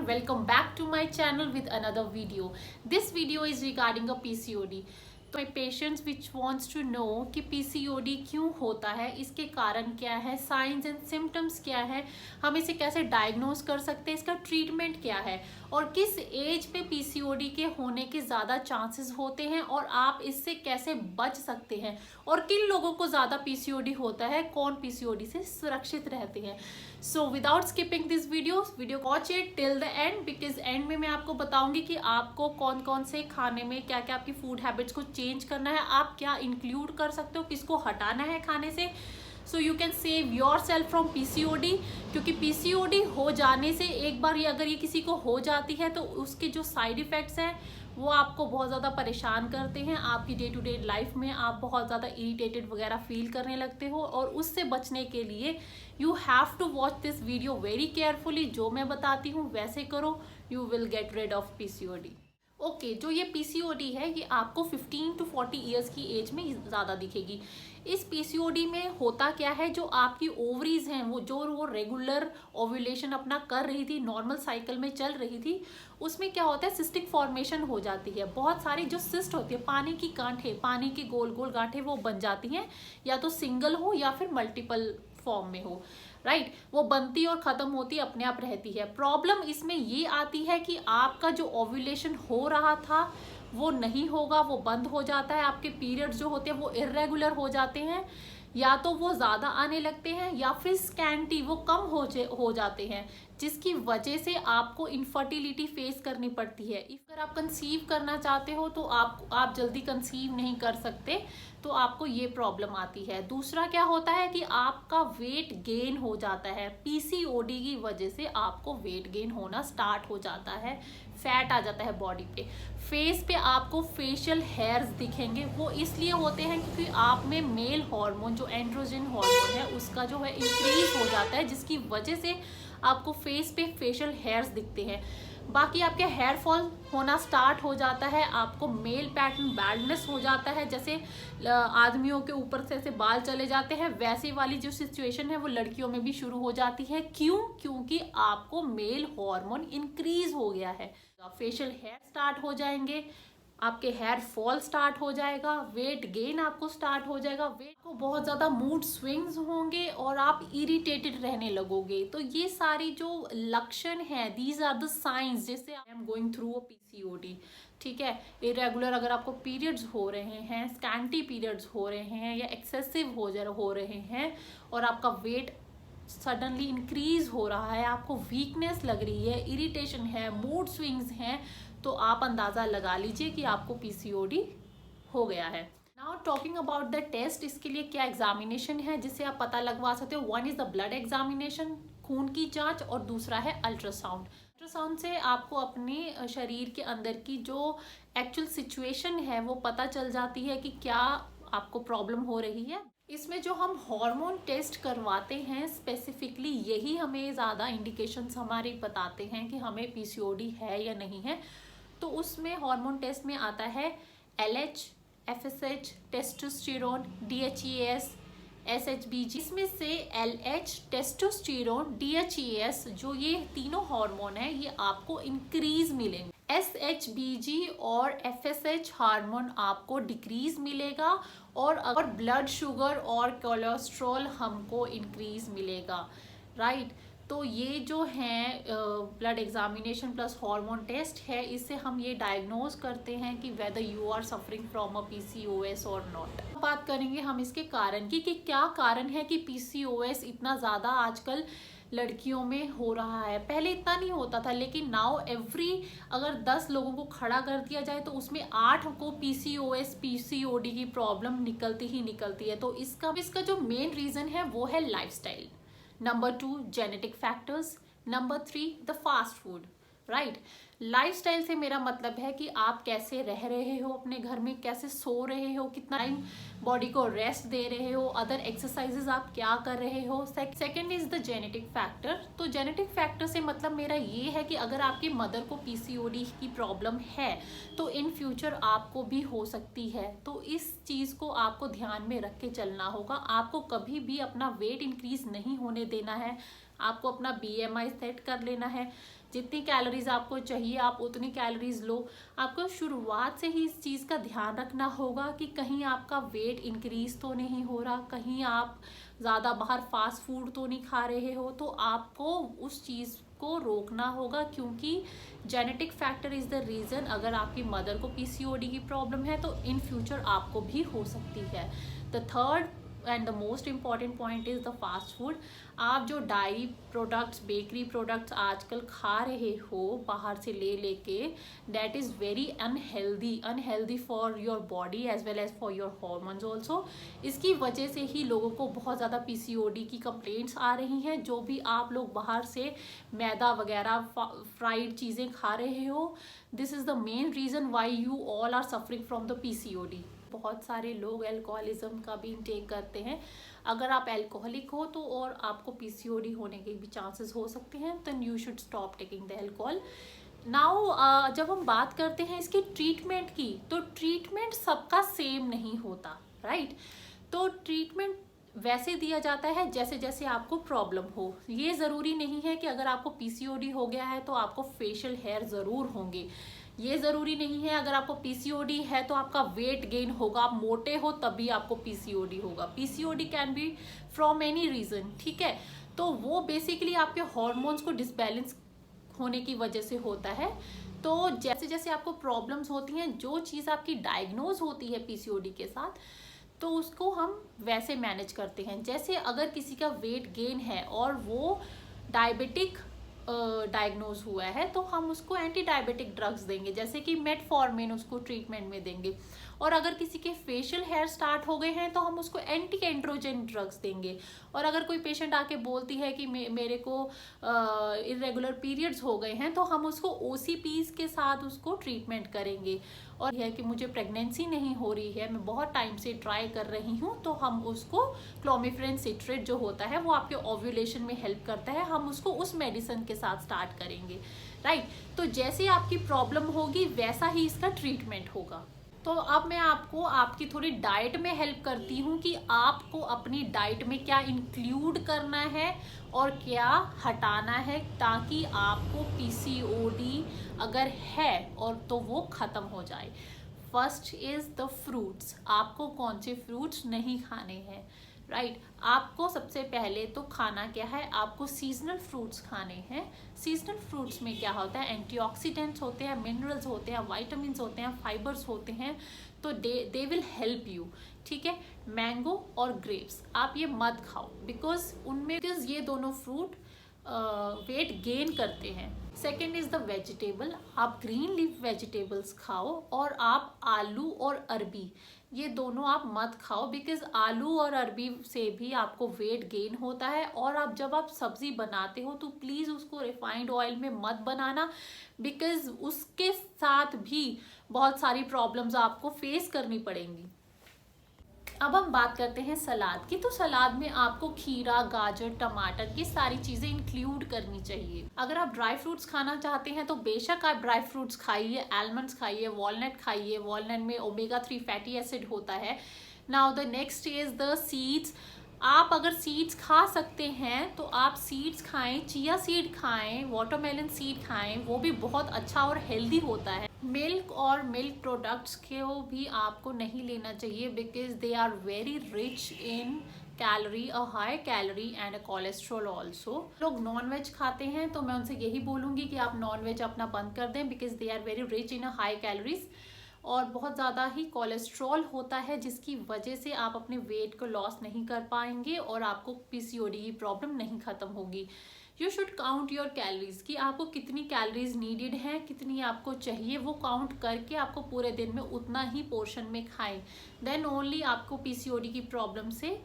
welcome back to my channel with another video. This video is regarding a PCOD. तो my patients which wants to know कि PCOD क्यों होता है, इसके कारण क्या है, साइंस एंड सिम्टम्स क्या है, हम इसे कैसे डायग्नोज कर सकते हैं, इसका ट्रीटमेंट क्या है और किस एज पे PCOD के होने के ज़्यादा चांसेस होते हैं और आप इससे कैसे बच सकते हैं और किन लोगों को ज़्यादा PCOD होता है, कौन PCOD से सुरक्षित रहते हैं. So without skipping this video watch it till the end because and में मैं आपको बताऊंगी कि आपको कौन कौन से खाने में क्या क्या आपकी फूड हैबिट्स को चेंज करना है, आप क्या इंक्लूड कर सकते हो, किसको हटाना है खाने से, so you can save your self from PCOD. क्योंकि PCOD हो जाने से एक बार अगर ये किसी को हो जाती है तो उसके जो साइड इफ़ेक्ट्स हैं वो आपको बहुत ज़्यादा परेशान करते हैं. आपकी डे टू डे लाइफ में आप बहुत ज़्यादा इरिटेटेड वगैरह फील करने लगते हो और उससे बचने के लिए you have to watch this video very carefully. जो मैं बताती हूँ वैसे करो, you will get rid of PCOD. Okay जो ये PCOD है ये आपको 15 to 40 ईयर्स की एज में ज़्यादा दिखेगी. इस PCOD में होता क्या है, जो आपकी ओवरीज हैं वो रेगुलर ओव्यूलेशन अपना कर रही थी, नॉर्मल साइकिल में चल रही थी, उसमें क्या होता है सिस्टिक फॉर्मेशन हो जाती है. बहुत सारी जो सिस्ट होती है, पानी की गांठें, पानी की गोल गोल गांठें वो बन जाती हैं, या तो सिंगल हो या फिर मल्टीपल फॉर्म में हो. राइट वो बनती और ख़त्म होती अपने आप रहती है. प्रॉब्लम इसमें ये आती है कि आपका जो ओव्यूलेशन हो रहा था वो नहीं होगा, वो बंद हो जाता है. आपके पीरियड्स जो होते हैं वो इर्रेगुलर हो जाते हैं, या तो वो ज़्यादा आने लगते हैं या फिर स्कैंटी वो कम हो जाते हैं, जिसकी वजह से आपको इनफर्टिलिटी फेस करनी पड़ती है. अगर आप कंसीव करना चाहते हो तो आप जल्दी कंसीव नहीं कर सकते, तो आपको ये प्रॉब्लम आती है. दूसरा क्या होता है कि आपका वेट गेन हो जाता है. PCOD की वजह से आपको वेट गेन होना स्टार्ट हो जाता है, फैट आ जाता है बॉडी पे. फेस पे आपको फेशियल हेयर्स दिखेंगे, वो इसलिए होते हैं क्योंकि आप में मेल हार्मोन जो एंड्रोजन हार्मोन है उसका जो है इंक्रीज हो जाता है, जिसकी वजह से आपको फेस पे फेशियल हेयर्स दिखते हैं. बाकी आपके हेयर फॉल होना स्टार्ट हो जाता है, आपको मेल पैटर्न बैल्डनेस हो जाता है, जैसे आदमियों के ऊपर से ऐसे बाल चले जाते हैं वैसी वाली जो सिचुएशन है वो लड़कियों में भी शुरू हो जाती है. क्यों? क्योंकि आपको मेल हार्मोन इंक्रीज हो गया है. फेशियल हेयर स्टार्ट हो जाएंगे, आपके हेयर फॉल स्टार्ट हो जाएगा, वेट गेन आपको स्टार्ट हो जाएगा, वेट को बहुत ज़्यादा मूड स्विंग्स होंगे और आप इरिटेटेड रहने लगोगे. तो ये सारी जो लक्षण हैं, दीज आर द साइंस जैसे I am going through a PCOD. ठीक है, इरेगुलर अगर आपको पीरियड्स हो रहे हैं, स्कैंटी पीरियड्स हो रहे हैं या एक्सेसिव हो रहे हैं और आपका वेट सडनली इंक्रीज हो रहा है, आपको वीकनेस लग रही है, इरिटेशन है, मूड स्विंग्स हैं, तो आप अंदाज़ा लगा लीजिए कि आपको PCOD हो गया है. Now talking about the test, इसके लिए क्या एग्जामिनेशन है जिससे आप पता लगवा सकते हो. One is the blood examination, खून की जांच, और दूसरा है अल्ट्रासाउंड. अल्ट्रासाउंड से आपको अपने शरीर के अंदर की जो एक्चुअल सिचुएशन है वो पता चल जाती है कि क्या आपको प्रॉब्लम हो रही है. इसमें जो हम हार्मोन टेस्ट करवाते हैं स्पेसिफिकली यही हमें ज़्यादा इंडिकेशंस हमारे बताते हैं कि हमें PCOD है या नहीं है. तो उसमें हार्मोन टेस्ट में आता है LH, FSH, testosterone, DHEAS, SHBG. इसमें से LH, टेस्टोस्टेरोन, DHEAS जो ये तीनों हार्मोन है ये आपको इंक्रीज मिलेंगे. SHBG और FSH हार्मोन आपको डिक्रीज मिलेगा और ब्लड शुगर और कोलेस्ट्रॉल हमको इंक्रीज मिलेगा. राइट तो ये जो है blood examination plus hormone test है, इससे हम ये डायग्नोज करते हैं कि whether you are suffering from a PCOS और नॉट. बात करेंगे हम इसके कारण की कि क्या कारण है कि PCOS इतना ज़्यादा आजकल लड़कियों में हो रहा है. पहले इतना नहीं होता था, लेकिन नाउ एवरी अगर 10 लोगों को खड़ा कर दिया जाए तो उसमें 8 को PCOD की प्रॉब्लम निकलती ही निकलती है. तो इसका जो मेन रीज़न है वो है lifestyle. Number 2 genetic factors. Number 3 the fast food. Right lifestyle से मेरा मतलब है कि आप कैसे रह रहे हो अपने घर में, कैसे सो रहे हो, कितना टाइम बॉडी को रेस्ट दे रहे हो, अदर एक्सरसाइजेज आप क्या कर रहे हो. Second is the genetic factor. तो जेनेटिक फैक्टर से मतलब मेरा ये है कि अगर आपकी मदर को PCOD की प्रॉब्लम है तो इन फ्यूचर आपको भी हो सकती है. तो इस चीज़ को आपको ध्यान में रख के चलना होगा. आपको कभी भी अपना वेट इंक्रीज नहीं होने देना है, आपको अपना BMI सेट कर लेना है जितनी कैलोरीज आपको चाहिए आप उतनी कैलोरीज लो। आपको शुरुआत से ही इस चीज़ का ध्यान रखना होगा कि कहीं आपका वेट इंक्रीज तो नहीं हो रहा, कहीं आप ज़्यादा बाहर फास्ट फूड तो नहीं खा रहे हो। तो आपको उस चीज़ को रोकना होगा, क्योंकि genetic factor is the reason. अगर आपकी मदर को पीसीओडी की प्रॉब्लम है तो इन फ्यूचर आपको भी हो सकती है। The third and the most important point is the fast food. आप जो डायरी प्रोडक्ट्स, बेकरी प्रोडक्ट्स आजकल खा रहे हो बाहर से ले लेके, that is very unhealthy for your body as well as for your hormones also. इसकी वजह से ही लोगों को बहुत ज़्यादा पीसीओडी की कंप्लेंट्स आ रही हैं। जो भी आप लोग बाहर से मैदा वगैरह फ्राइड चीज़ें खा रहे हो, this is the main reason why you all are suffering from the PCOD. बहुत सारे लोग अल्कोहलिज्म का भी इंटेक करते हैं। अगर आप अल्कोहलिक हो तो और आपको पीसीओडी होने के भी चांसेस हो सकते हैं, then you should stop taking the alcohol. Now जब हम बात करते हैं इसकी ट्रीटमेंट की, तो ट्रीटमेंट सबका सेम नहीं होता, राइट। तो ट्रीटमेंट वैसे दिया जाता है जैसे जैसे आपको प्रॉब्लम हो। ये ज़रूरी नहीं है कि अगर आपको पीसीओडी हो गया है तो आपको फेशियल हेयर ज़रूर होंगे। ये ज़रूरी नहीं है अगर आपको पीसीओडी है तो आपका वेट गेन होगा, आप मोटे हो तभी आपको पीसीओडी होगा। PCOD can be from any reason, ठीक है। तो वो बेसिकली आपके हॉर्मोन्स को डिसबैलेंस होने की वजह से होता है। तो जैसे जैसे आपको प्रॉब्लम्स होती हैं, जो चीज़ आपकी डायग्नोज होती है पीसीओडी के साथ, तो उसको हम वैसे मैनेज करते हैं। जैसे अगर किसी का वेट गेन है और वो डायबिटिक डायग्नोज हुआ है तो हम उसको एंटी डायबिटिक ड्रग्स देंगे, जैसे कि मेटफॉर्मिन उसको ट्रीटमेंट में देंगे। और अगर किसी के फेशियल हेयर स्टार्ट हो गए हैं तो हम उसको एंटी एंड्रोजन ड्रग्स देंगे। और अगर कोई पेशेंट आके बोलती है कि मेरे को इरेगुलर पीरियड्स हो गए हैं, तो हम उसको ओसीपीज के साथ उसको ट्रीटमेंट करेंगे। और यह कि मुझे प्रेगनेंसी नहीं हो रही है, मैं बहुत टाइम से ट्राई कर रही हूँ, तो हम उसको क्लोमिफ्रेन सिट्रेट जो होता है वो आपके ओव्यूलेशन में हेल्प करता है, हम उसको उस मेडिसिन के साथ स्टार्ट करेंगे, राइट। तो जैसे आपकी प्रॉब्लम होगी वैसा ही इसका ट्रीटमेंट होगा। तो अब मैं आपको आपकी थोड़ी डाइट में हेल्प करती हूँ कि आपको अपनी डाइट में क्या इंक्लूड करना है और क्या हटाना है, ताकि आपको पीसीओडी अगर है और तो वो ख़त्म हो जाए। First is the fruits. आपको कौन से फ्रूट्स नहीं खाने हैं, राइट। आपको सबसे पहले तो खाना क्या है, आपको सीजनल फ्रूट्स खाने हैं। सीजनल फ्रूट्स में क्या होता है, एंटीऑक्सीडेंट्स होते हैं, मिनरल्स होते हैं, वाइटामिन्स होते हैं, फाइबर्स होते हैं, तो दे विल हेल्प यू, ठीक है। मैंगो और ग्रेप्स आप ये मत खाओ, बिकॉज ये दोनों फ्रूट वेट गेन करते हैं। Second is the vegetable. आप ग्रीन लीफ वेजिटेबल्स खाओ, और आप आलू और अरबी ये दोनों आप मत खाओ, बिकॉज आलू और अरबी से भी आपको वेट गेन होता है। और आप जब आप सब्जी बनाते हो तो प्लीज़ उसको रिफाइंड ऑयल में मत बनाना, बिकॉज उसके साथ भी बहुत सारी प्रॉब्लम्स आपको फेस करनी पड़ेंगी। अब हम बात करते हैं सलाद की। तो सलाद में आपको खीरा, गाजर, टमाटर ये सारी चीज़ें इंक्लूड करनी चाहिए। अगर आप ड्राई फ्रूट्स खाना चाहते हैं तो बेशक आप ड्राई फ्रूट्स खाइए, आलमंड्स खाइए, वॉलनट खाइए। वॉलनट में ओमेगा 3 फैटी एसिड होता है। Now the next is the seeds. आप अगर सीड्स खा सकते हैं तो आप सीड्स खाएं, चिया सीड खाएं, वाटरमेलन सीड खाएं, वो भी बहुत अच्छा और हेल्दी होता है। मिल्क और मिल्क प्रोडक्ट्स को भी आपको नहीं लेना चाहिए, because they are very rich in calorie, a high calorie and a cholesterol also. लोग नॉन वेज खाते हैं तो मैं उनसे यही बोलूँगी कि आप नॉन वेज अपना बंद कर दें, because they are very rich in a high calories और बहुत ज़्यादा ही कोलेस्ट्रॉल होता है, जिसकी वजह से आप अपने वेट को लॉस नहीं कर पाएंगे और आपको पीसीओडी की प्रॉब्लम नहीं ख़त्म होगी। You should count your calories, कि आपको कितनी कैलोरीज नीडेड है, कितनी आपको चाहिए, वो काउंट करके आपको पूरे दिन में उतना ही पोर्शन में खाएं। देन ओनली आपको पीसीओडी की प्रॉब्लम से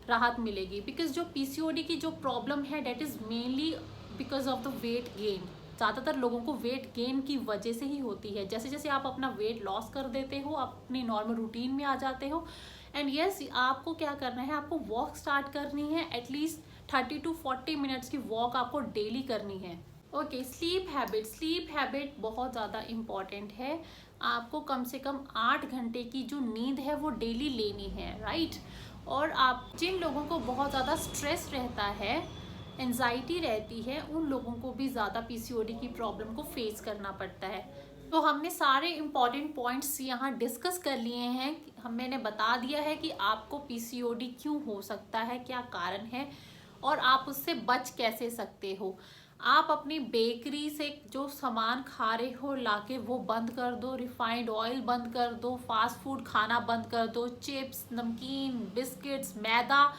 राहत मिलेगी। बिकॉज जो पीसीओडी की जो प्रॉब्लम है that is mainly because of the weight gain. ज़्यादातर लोगों को वेट गेन की वजह से ही होती है। जैसे जैसे आप अपना वेट लॉस कर देते हो, अपनी नॉर्मल रूटीन में आ जाते हो। एंड यस, आपको क्या करना है, आपको वॉक स्टार्ट करनी है। एटलीस्ट 30 to 40 मिनट्स की वॉक आपको डेली करनी है। ओके, स्लीप हैबिट बहुत ज़्यादा इम्पॉर्टेंट है। आपको कम से कम 8 घंटे की जो नींद है वो डेली लेनी है, राइट। और आप जिन लोगों को बहुत ज़्यादा स्ट्रेस रहता है एंजाइटी रहती है उन लोगों को भी ज़्यादा पीसीओडी की प्रॉब्लम को फेस करना पड़ता है। तो हमने सारे इम्पॉर्टेंट पॉइंट्स यहाँ डिस्कस कर लिए हैं। मैंने बता दिया है कि आपको पीसीओडी क्यों हो सकता है, क्या कारण है और आप उससे बच कैसे सकते हो। आप अपनी बेकरी से जो सामान खा रहे हो लाके वो बंद कर दो, रिफाइंड ऑयल बंद कर दो, फास्ट फूड खाना बंद कर दो, चिप्स, नमकीन, बिस्किट्स, मैदा,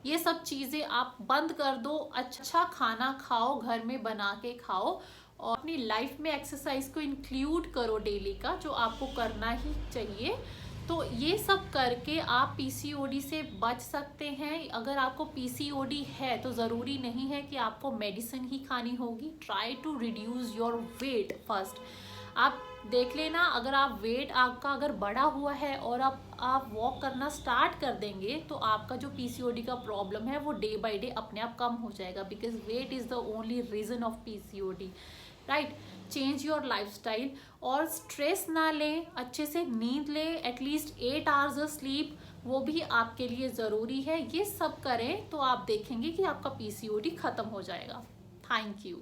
ये सब चीज़ें आप बंद कर दो। अच्छा खाना खाओ, घर में बना के खाओ और अपनी लाइफ में एक्सरसाइज को इंक्लूड करो डेली का, जो आपको करना ही चाहिए। तो ये सब करके आप पीसीओडी से बच सकते हैं। अगर आपको पीसीओडी है तो ज़रूरी नहीं है कि आपको मेडिसिन ही खानी होगी। Try to reduce your weight first. आप देख लेना, अगर आप वेट आपका अगर बढ़ा हुआ है और आप वॉक करना स्टार्ट कर देंगे तो आपका जो पीसीओडी का प्रॉब्लम है वो डे बाय डे अपने आप कम हो जाएगा, because weight is the only reason of PCOD, right. Change your lifestyle और स्ट्रेस ना लें, अच्छे से नींद लें, एटलीस्ट 8 आवर्स स्लीप, वो भी आपके लिए ज़रूरी है। ये सब करें तो आप देखेंगे कि आपका पीसीओडी ख़त्म हो जाएगा। Thank you.